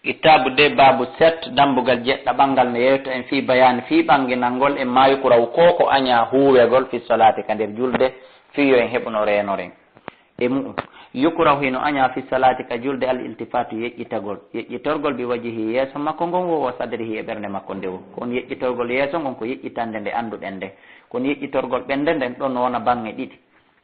kitabu de babu 7 dambugal jedda bangal ne yewta en fi bayan fi banginangol e mayu ko raw koko anya huwegol fi salati kander julde fi yo en hebno renoren e mu yukura hino anya fi salati ka julde al iltifatu yejjitorgol bi wajhi yeso makko gongo wo sadrihi e berne makko ndewo kon yejjitorgol yeso gon ko yejjitande nde anduden de kon yejjitorgol bende den don wona bange didi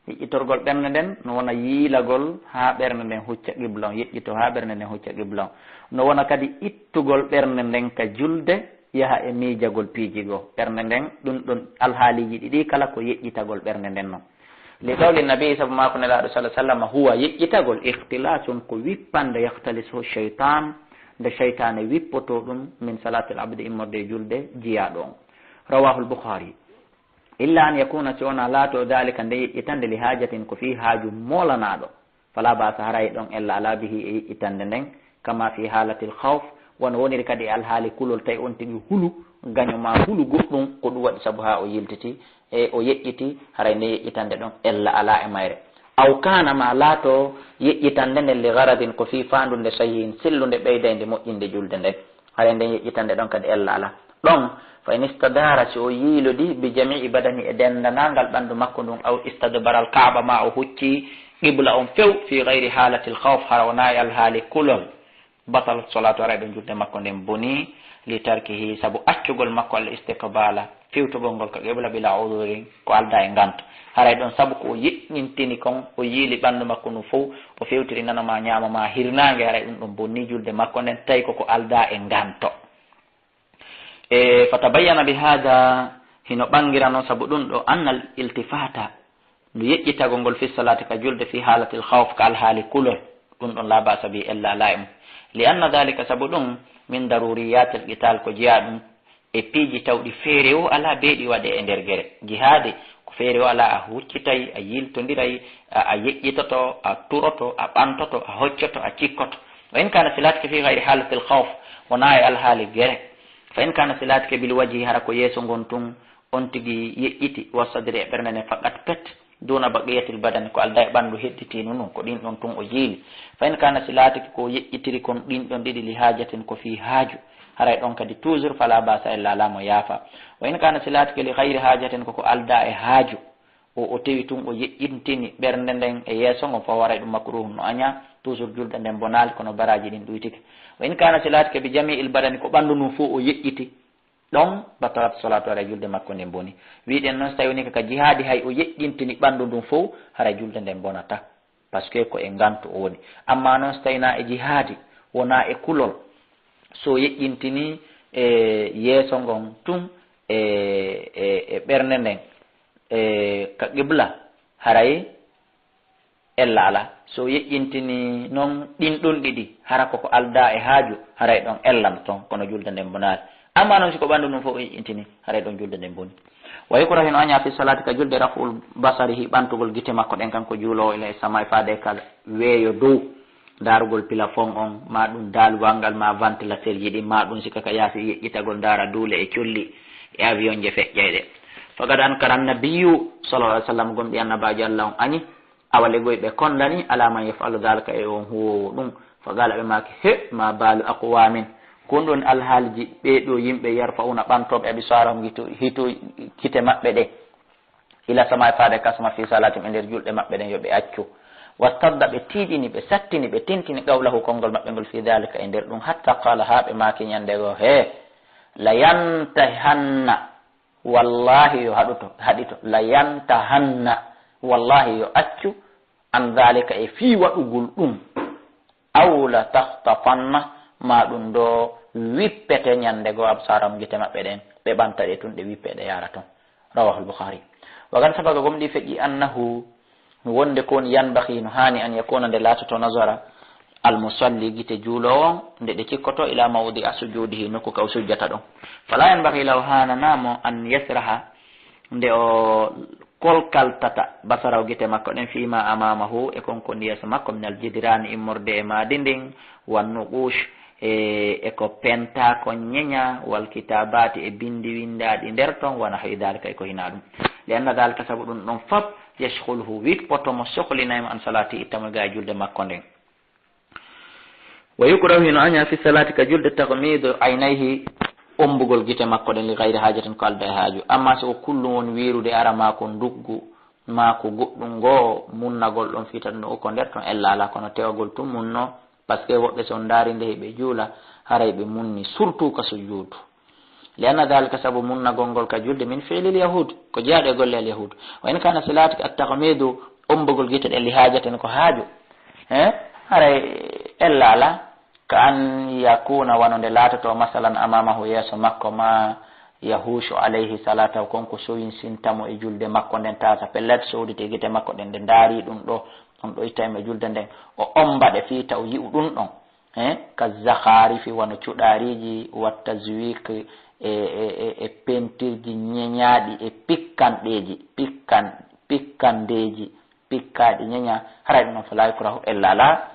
yejjitorgol berne den no wona yilagol ha berne den hucca qiblon yejjito ha berne den hucca qiblon no wona kadi ittugol berne den ka julde yaha e miijagol piijigo berne den dum don alhaaliji didi kala ko yejjitagol berne den no لقول النبي صلى الله عليه وسلم هو يجتغل اختلاس كو ويبان يختلسه الشيطان ده شيطان ويبوتو من صلاة العبد إمر دي جلد جيادون رواه البخاري إلا أن يكون سيونا لا تو ذلك أن يتند لحاجة كو فيه حاج مولنادو فلا باس هرايدون إلا لا به يتندن كما في حالة الخوف ونوني كدي الحال كل تي أنتي هلو غنيو ما هلو غفلون قدوة سبها أو يلتتي e o yejjiti haray nde yejjitande ɗon ella ala e mayre aw kana ma laato yejjitande nden li garadin ko fi fandunde sahihin sillunde ɓeydande moƴƴinde julde nden haray nden yejjitande ɗon kadi ella ala ɗon fa in istadara si o yiilodi bi jamii badani e dendanangal ɓandu makko ndun aw istadbaral kaaba ma o hucci qibla on few fi gayri halati l khawf hara wona e alhaali kulol batal solatu aray ɗon julde makko nden boni li tarkihi saabu accugol makko allah istiqbala fiwtugol ngol ko qibla bila uduri ko alda e nganta haray ɗon saabu ko o yeƴƴintini kon o yiili ɓanndu makko no fof o fewtiri nanama ñamama hirnange haray ɗum ɗon bonni julde makko nden tawi koko alda e nganto e fatabayyana bi hada hino ɓangira noon saabu ɗum ɗo annal iltifata no yeƴƴitagol ngol fi salati ka julde fi halati l khawf ka alhaali kulol ɗum ɗon la basa bi ella la e mum li anna dhalika saabu ɗum min daruriyat al qital ko jeeya ɗum e piiji tawɗi feere o ala beeɗi waɗe e nder guere jihaade ko feere o ala a huccitay a yiltodiray a yeƴƴitoto a turoto a ɓantoto a hoccoto a cikkoto wa in kana silatke fi gayri halati l khawf wona e alhaali guere fa in kana silatke bil wajhi hara ko yeeso ngon tun on tigi yeƴƴiti wasadiri e ɓernene faqat pet duna baqiyatil badani ko alda e ɓanndu hedditino nun ko ɗin ɗon tun o jiili fa in kana silatike ko yeƴƴitiri kon ɗin ɗon ɗiɗi li hajatin ko fi haaju haray ɗon kadi toujours fala basa illa lamo yaafa wa in kana silatike li gayri hajatin koko alda e haaju o tewi tun o yeƴƴintini ɓernde nden e yeeso ngo fa waray ɗum makruhu no aña toujours julde nden bonali kono baraji ɗin ɗuytike wa in kana silatike bi jami il badani ko ɓanndu num fof o yeƴƴiti ɗon batarat solatu haray julde makko nden boni wiɗen noon so tawi woni ka jihaadi hay o yeƴƴintini ɓanndu ndum fof haray julde nden bonata par ce que ko e ngantu o woni amma noon so tawina e jihaadi wona e kulol so yeƴƴintini e yeeso ngon tun e ɓernde nden ka qibla haray ella ala so yeƴƴintini noon ɗin ɗon ɗiɗi hara koko alda e haaju haray ɗon ellan ton kono julde nden bonari amma noon siko ɓanndu ɗum fof o yeƴƴintini haray ɗon julde nden boni wayi ko rahino aña fi salati ka julde raful basarihi ɓantugol gite makko ɗen kanko juulowo ila e sama e faade ka weeyo dow darugol pilafon on ma ɗum daaluwal ngal ma ventilateur yiɗi ma ɗum sika ka yaasi yeƴƴitagol dara duule e colli e avion je feƴƴayɗe fagad an kara annabiyu sallallah alih w sallam gomɗi annabaji allah on añi awalegoy ɓe kondani ala man yafalu dalika e on huwowo ɗum fagala ɓe maki he ma baalu aqwamin kon ɗon alhaaliji ɓeɗo yimɓe yarfauna ɓantoɓe aɓi saram hito kite maɓɓe ɗe ila sama e faade kasma fi salatim e nder julɗe maɓɓe ɗen yoɓe accu wattadda ɓe tiiɗini ɓe sattini ɓe tintini qawlahu konngol maɓɓe ngol fi dalika e nder ɗum hatta qala ha ɓe maki ñandego he la yantahanna wallahi yo haɗito la yantahanna wallahi yo accu an dalika e fi waɗugol ɗum aw la tahtafanna ma ɗum ɗo wippete ñandego absaram gite maɓɓe ɗen ɓe ɓanta ɗe tun ɗe wippe ɗe yara ton rawahu lbukhari wagan sabaga gomɗi feƴƴi annahu wonde ko woni yanbahi no hani an yakuna nde latoto nasara almusalli gite juulowo nde ɗe cikkoto ila mawdi a sujudihi nokku ka o sujjata ɗon fala yanbahi law hananamo an yasraha nde o kolkaltata basaraw gite makko ɗen fima amamahu e konko ndiyesa makko min aljidirani immorde e madi ndin wannuqush e ko penta ko ñeña wal kitabati e bindi windaɗi nder ton wona hay dalika e ko hina ɗum li anna dalika saabu ɗum ɗon fop yashghulhu wippotomo sohlinaymo an salati ittamo ga julde makko nden wa yukrahu hino aña fi salati ka julde tahmidu aynayhi ombugol gite makko ɗen li gayri hajatin ko alda e haaju amma so kullu woni wirude ara ma ko nduggu ma ko goɗɗum ngo munnagol ɗon fita ɗum ko nder ton ellala kono tewagol tum munno par ce que woɓɓe son daari nde heɓe juula haray ɓe munni surtout ka sujudu li anna dalika saabu munnagol ngol ka julde min fi'lil yahud ko jeyaɗo e golle al yahud wa in kana salati at tahmidu ombugol gite ɗen li hajatin ko haaju haray ellala ka an yakuna wonode laatoto masalan amamahu yeeso makko ma yahushu alayhi salata konko soyin sintamo e julde makko nden tata pellet sowdite gite makko ɗen nde daari ɗum ɗo on ɗo ittayme julde nden o ombaɗe fi taw yi'u ɗum ɗon ka zahari fi wono cuɗariji watta zuwik e pentirji ñeñaɗi e pikkanɗeji pikkandeji pikkaɗi ñeña haray ɗum ɗon fala yukrahu ellala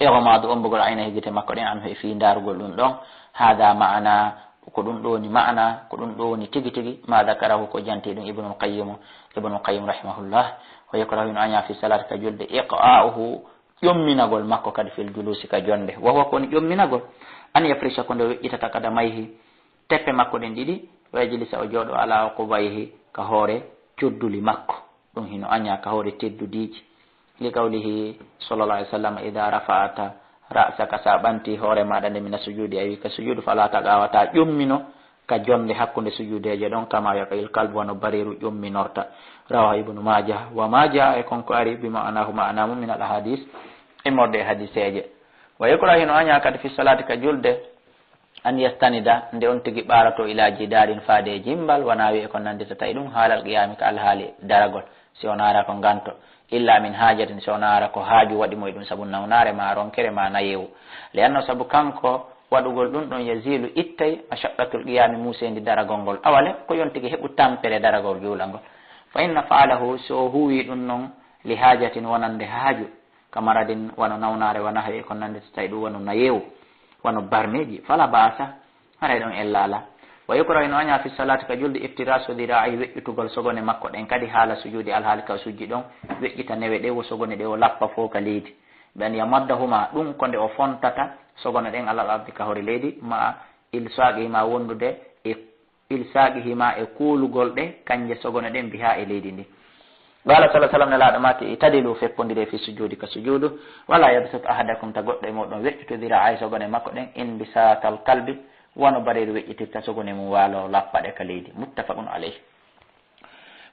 eghmadu ombugol ayna e gite makko ɗen an he fi darugol ɗum ɗon hada ma'ana ko ɗum ɗo woni ma'ana ko ɗum ɗo woni tigi tigi ma dakarahu ko janti ɗum ibnul qayyim rahimahullah wa yakrahu no aña fi salat ka julde iqa'uhu ƴomminagol makko kadi fil julusi ka jonde wa huwa koni ƴomminagol an yafrisha ko nde weƴƴitata kada mayhi teppe makko ɗen ɗiɗi wa yajlisa o jooɗo ala qubayhi ka hoore codduli makko ɗum hino aña ka hoore teddudiji li qawlihi sallallahu alaihi wasallam idha rafa'ata ra'saka sa ɓanti hoore maɗa nde mina sujudi a wi ka sujudu fala tagawata ƴommino ka jonde hakkude sujudeje ɗon kama yaqil kalbu wano bariru ƴomminorta rawa ibnu majah wa majah e konko ari bi ma'anahu ma'anamu min al ahadis e morde e hadiseje wa yakra hino aña kadi fi salati ka julde an yastanida nde on tigi ɓarato ila jidarin faade e jimbal wana wi e ko nandita tawi ɗum haalal qiyami ka alhaali daragol si on ara ko ganto illa min hajatin so naara ko haaju waɗi moye ɗum saabu nawnare ma ronkere ma nayewu li anno saabu kanko waɗugol ɗum ɗon yazilu ittay mashaqqatul qiyami musendi daragol ngol awale ko yontigi heɓu tampere daragol juulangol fa inna faalahu so huwi ɗum noon li hajatin wonande haaju kamaradin wano nawnare wona hawi ko nande so tawi ɗum wano nayewu wano barneji fala basa haray ɗon ellala wa yukrahu no aña fi salati ka julde iftirasu dira'i weƴƴutugol sogone makko ɗen kadi haala sujudi alhaali ka sujji ɗon weƴƴita newe ɗe wo sogone ɗe o lappa fo ka leydi ɓen yamaddahuma ɗum ko nde o fontata sogone ɗen alal ardi ka hoore leydi ma ilsaqihima wondude e ilsaqihima e kuulugol ɗe kanje sogone ɗen mbiha e leydi ndi qala salah sallam nelaɗo mati tadilu feppodire fi sujudi ka sujudu wala yabsut ahadakum ta goɗɗo e moɗon weƴƴutodira ay sogone makko ɗen inbisatal kalbi wono bareeru weƴƴitirta sogone mum waalo lappaɗe ka leydi muttafaqun alayhi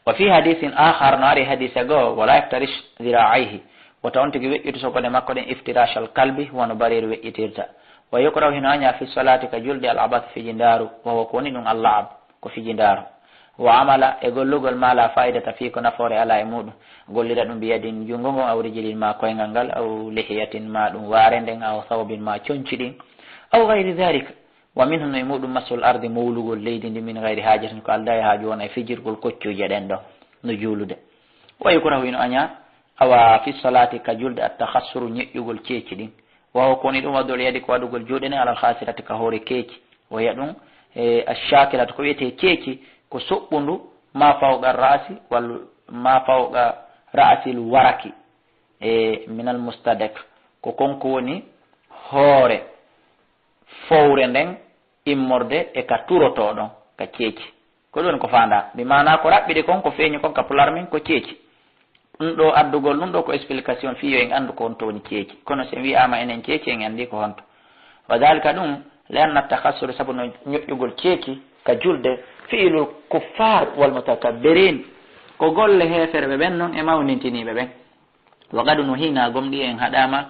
wa fi hadisin ahar no ari hadise goo wala yaftarish dira'ayhi wota on tigi weƴƴitu sogone makko ɗen iftirashal kalbi wono bareeru weƴƴitirta wa yukrahu hino aña fi salati ka julde al abath fijindaru wawo ko woni ɗum allahab ko fijindaru wa amala e gollugol ma la faidata fi ko nafoore ala e muɗum gollira ɗum mbiyadin jungo ngon aw rijilin ma koyngal ngal aw lihiyatin ma ɗum waare nden aw thawbin ma conci ɗin aw gayri dhalika wa min hono e muɗum masul arde mawlugol leydi ndi min gayri hajatin ko alda e haaju wona e fijirgol koccuje ɗen ɗo no juulude wa yukrahu hino aña awa fi salati ka julde at takhassuru ñeƴƴugol ceeci ɗin wawo koni ɗum waddol yadi ko waɗugol juuɗe ne alal khasirati ka hoore keeci o yiya ɗum e ashakilata ko wiyete ceeci ko soɓɓundu ma fawqa ra'si walla ma fawqa ra'sil waraki e minal mustadek ko konko woni hoore fowre nden immorde e ka turotoɗon ka ceeci ko ɗum ko fanda mi mana ko raɓɓiɗe kon ko feeñi kon ka pular min ko ceeci ɗum ɗo addugol ɗum ɗo ko explication fiyo en andu ko honto woni ceeci kono sen wiyama enen ceeci en andi ko honto wa dalika ɗum li anna takhassur saabu no ñoƴƴugol ceeci ka julde fi'ilul kuffar wal mutakabbirin ko golle heferɓe ɓen noon e mawnintiniɓe ɓen wa gadu no hina gomɗi en haɗama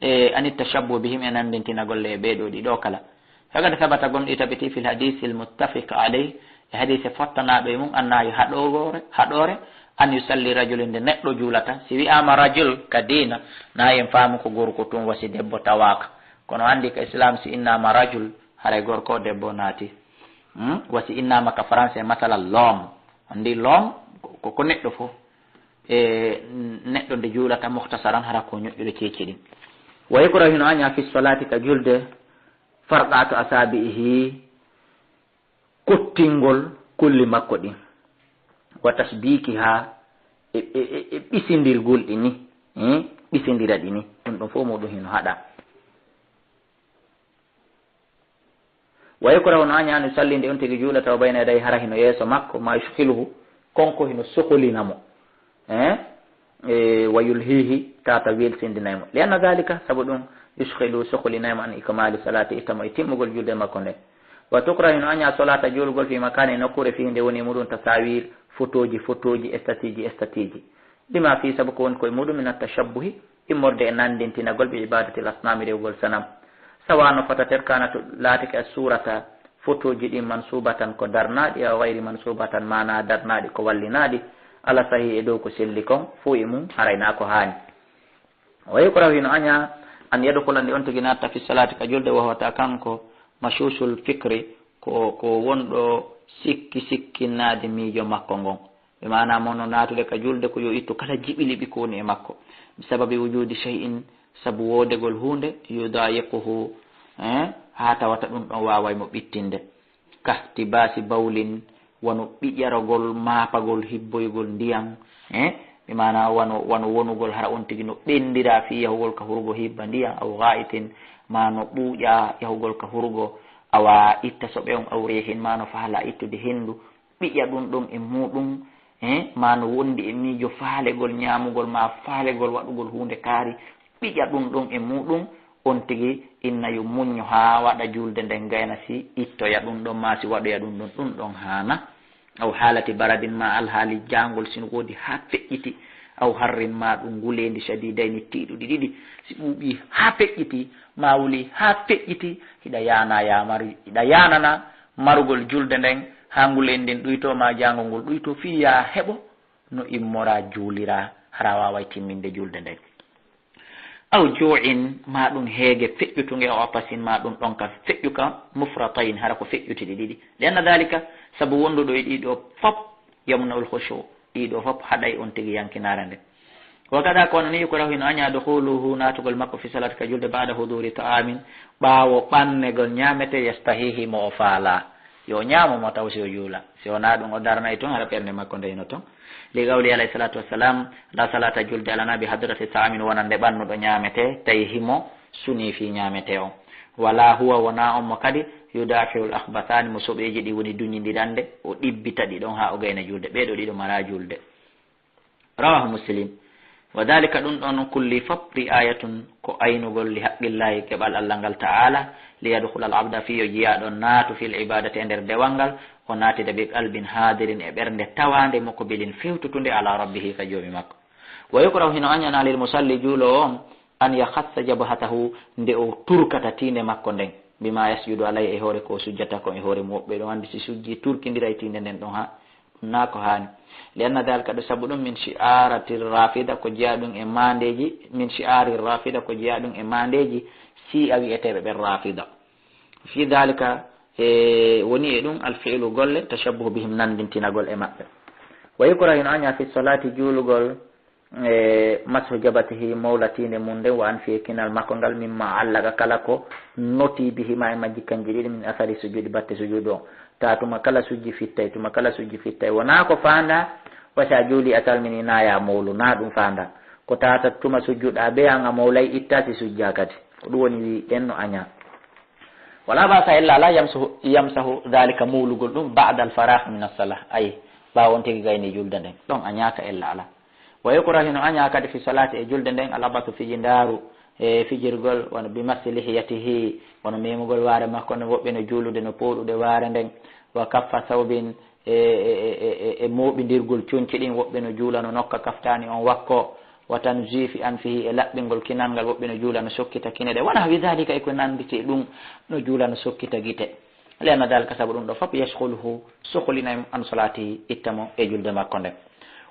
e anit tashabbu bihim e nandintina golle e ɓeeɗo ɗi ɗo kala fagada sabata gomɗi tabiti fil hadisi l muttafiq alayh e hadise fottanaɓe mum annayi haɗore an yusalli rajulin nde neɗɗo juulata si wiyama rajul ka dina nayen faamu ko gorko tum wasi debbo tawaka kono andi ka islam si innama rajul haray gorko debbo naati wasi innama ka français masala l'homme andi l'homme ko neɗɗo fof e neɗɗo nde juulata muhtasaran hara ko ñoƴƴude ceeci ɗin wa yukrahu hino aña fi salati ka julde farqatu asabihi kottingol kulli makko ɗin wa tasbiki ha e ɓisindirgol ɗi ni ɓisindira ɗi ni ɗum ɗon fof muɗum hino haɗa wa yakrahu no anya an yusalli nde on tigi juulata o bayna yaday hara hino yeeso makko ma yushkiluhu konko hino soholinamo wa yulhihi tata welsindinaymo li anna dhalika sabu ɗum yushkilu soholinaymo an ikmali salati ittamo e timmugol julde makko nde wa tukrahu hino anya solata juulugol fi makane nokkure fi nde woni muɗum tasawir photoji estatiji lima fi sabu ko woni koye muɗum min attashabbuhi immorde e nandintinagol ɓe ibadati l asnami rewgol sanam sawano fatater kana to laatike a surata photoji ɗin mansubatan ko darnaɗi a wayri mansubatan mana darnaɗi ko wallinaɗi ala sahi e dow ko selli kon fo e mum harayna ko hani wa yukrahu hino aña an yadkhulande on tigi natta fi salati ka julde wahwata kanko mashushul fikri ko wonɗo sikkinnade miijo makko ngon ɓe mana mono natude ka julde ko yo ittu kala jiɓiliɓi ko woni e makko bisababi wujudi shay'in sabu wodegol hunde yudayiquhu ha tawata ɗum ɗon wawaymo ɓittinde kahtibasi bawlin wano ɓiƴarogol mapagol hibboygol ndiyam ɓe mana wano wonugol hara on tigi no ɓendira fi yahugol ka hurugo hibba ndiyam aw ga'itin ma no ɓuuƴa yahugol ka hurugo awa itta so ɓe on awre hen ma no faala ittude hendu ɓiƴa ɗum ɗon e muɗum ma no wondi e miijo faalegol ñamugol ma faalegol waɗugol hunde kaari ɓiƴa ɗum ɗon e muɗum on tigi inna yo muñño ha waɗa julde nden gayna si ittoya ɗum ɗon ma si waɗoya ɗum ɗon hana aw haalati baradin ma alhaali jangol sino woodi ha feƴƴiti aw harrin ma ɗum ngulendi sadidayni tiiɗuɗi ɗiɗi si ɓuuɓi ha feƴƴiti ma wuli ha feƴƴiti hiɗa yanana marugol julde nden ha ngulendi ndin ɗuyto ma jangol ngol ɗuyto fi ya heɓo no immora juulira hara wawa timminde julde nden aw ju'in ma ɗum heege feƴƴutuge o apasin ma ɗum ɗon ka feƴƴuka mufratayn hara ko feƴƴutiɗi ɗiɗi li anna dhalika sabu wonduɗo e ɗiɗo fop yamnaul khushu ɗiɗo fop haɗay on tigi yankinare nde wa kada kono ni yukrahu hino aña dukhuluhu natugol makko fi salat ka julde ba'da huduri ta'amin ɓaawo ɓannegol ñamete yastahihi mo o faala yo ñaamo mo taw si o juula si wona ɗum o darnay toon hara ɓernde makko ndeyno toon li gawli alayhi salatu wassalam la salata julde alana bi hadrati ta'amin wonande ɓannuɗo ñamete tawi himo suni fi ñamete on wala huwa wona on mo kadi yudafiul akhbathani mo soɓeji ɗi woni duñidirande o ɗibbita ɗi ɗon ha o gayna julde ɓeɗo ɗiɗo mara julde rawahu muslim wa dhalika ɗum ɗon kulli fop ri'ayatun ko aynugol li haqqillahi keɓal allah ngal ta'ala li yadkhula al abda fi yo jiyaɗo naatu fil ibadati e nder dewal ngal o naatida bi qalbin hadirin e ɓernde tawande makko bilin fewtutunde ala rabbihi ka joomi makko wa yukrahu hino añana lil musalli juulo on an yakhassa jabhatahu nde o turkata tinde makko nden bima yasjudu alay e hoore ko sujjata ko e hoore moɓɓe ɗo andi si sujji turkidira e tinde nden ɗon ha ɗum na ko hani li anna dhalika ɗo sabu ɗum min shi'arati rafida ko jeeya ɗum e mandeji min shi'ari rafida ko jeeya ɗum e mandeji si a wi'eteɓe ɓen rafida fi dhalika woni e ɗum alfi'lu golle tashabbuhu bihim nandintinagol e maɓɓe wa yukrahu hino aña fi salati juulugol mashu jabatihi mawlatinde mum nden wa an fi kinal makko ngal mimma allaga kala ko noti bihima e majji kanji ɗiɗi min asari sujudi batte sujudu o ta tuma kala sujji fittay wona ko fanda wasa juuli a salmini naya mawlu na ɗum fanda ko tata tuma sujjuɗa be an a mawlay itta si sujja kadi ko ɗum woni wi ɗen no aña wala basa illa ala yamsahu dhalika mawlugol ɗum ba'da al farah min as-salah ay ɓawon tigi gayni julde nden ɗon a ñaka illa ala wa yukrahu hino aña kadi fi salati e julde nden alabatu fiji ndaru e fijirgol wono bi massi lihiyatihi wono memugol waare makko ne woɓɓe no juulude no pooɗude waare nden wa kaffa sawbin e moɓidirgol coñci ɗin woɓɓe no juula no nokka kaftani on wakko wa tanzifi an fihi e laɓɓingol kinal ngal woɓɓe no juula no sokkita kine ɗe wona wi dhalika e ko nandite ɗum no juula no sokkita guite li anna dhalika sabu ɗum ɗo fop yashghuluhu sohlinaymo an salatihi ittamo e julde makko nden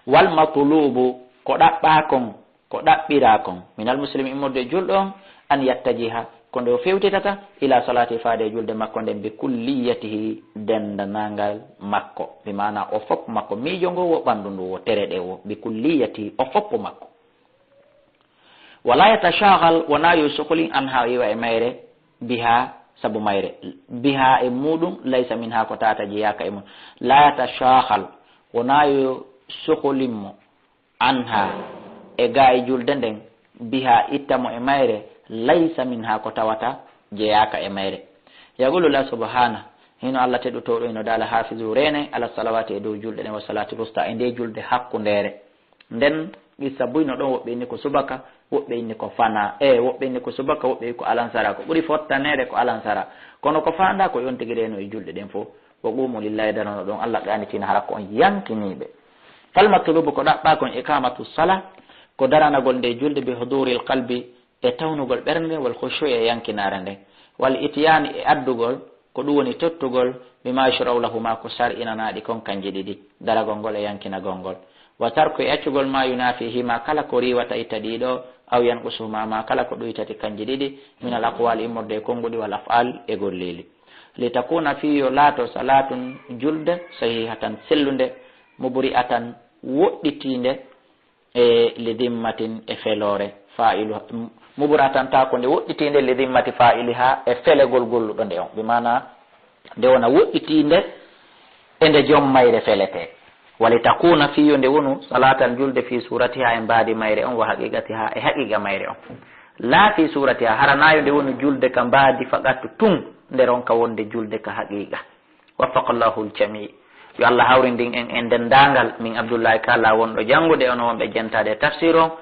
wal matlubu ko ɗaɓɓa ko ɗaɓɓira kon minal muslimi immorde e julɗo on an yattajiha ko nde o fewtitata ila salati faade e julde makko nden bi kulliyatihi dendanangal makko bi mana o foppo makko miijo ngo wo ɓandu ndu wo tere ɗe wo bi kulliyatihi o foppo makko wala yatashahal wona yo sohlin an ha yiwa e mayre biha sabu mayre biha e muɗum laysa min ha ko tata jeyaka e mum la yatashahal wona yo sohlinmo an ha e ga e julde nden biha ittamo e mayre laysa min ha ko tawata jeyaka e mayre yaqulu la subhana hino Allah teɗutoɗo ino dala hafizu rene ala salawati e dow julɗe ɗen wa salati rusta e nde julde hakkundere. Nden qissa buyno ɗon woɓɓe inni ko subaka, woɓɓe inni ko fana, woɓɓe inni ko subaka, woɓɓe ko alansara, ko ɓuri fottanede ko alansara, kono ko fanda ko yontigi reno e julɗe ɗen fof. Wa qumu lillahi darano ɗon Allah qanitina hara ko on yankiniɓe. Falmatlubu ko ɗaɓɓa kon iqamatu sala ko daranagol nde julde bi huduril qalbi e tawnugol ɓernde wal khushu e yankinare nde, wal ityani e addugol ko ɗum woni tottugol bima yushra'u lahuma ko sar'inanaɗi kon kanji ɗiɗi, daragol ngol e yankinagol ngol. Wa tarku e accugol ma yunafihima kala ko riwata itta ɗiɗo aw yanqusuhuma ma kala ko ɗoytati kanji ɗiɗi min al aqwal immorde e konguɗi wal af'al e golleli. Li takuna fiyo laato salatun julde sahihatan sellunde mubri'atan woɗɗitinde e lidimmatin e felore fa'ilu muburatan ta ko nde woɗɗitinde li dimmati fa'iliha e felegol golluɗo nde on, bi mana nde wona woɗɗitinde e nde joom mayre felete. Wali takuna fiyo nde wonu salatan julde fi suratiha e mbaadi mayre on wa haqiqatiha e haqiqa mayre on, la fi suratiha haranayo nde wonu julde ka mbaadi faqatu tun nder on ka wonde julde ka haqiqa. Waffaqa Allahu al-jami'. Yo Allah hawrindin en dendangal min Abdoullahi Kalla wonɗo jangude ono wonɓe jentade tafsir o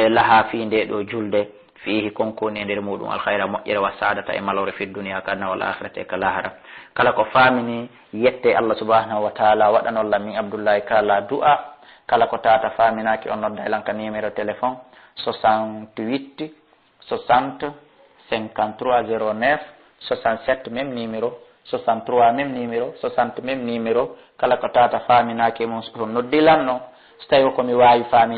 laha fi nde ɗo julde fihi konkoni e nder muɗum alkhayra moƴƴere wa sadata e malore fi dunia kana wal akhirati e ka lahara. Kala ko famini yette Allah subhanahu wa ta'ala waɗanolla min Abdoullahi Kalla du'a. Kala ko tata faminaki on nodda elanka numéro téléphone 68 60 53 09 67 même numéro 63 même numéro 60 même numéro. Kala ko tata faminaki mon noddilanno so tawi komi wawi famin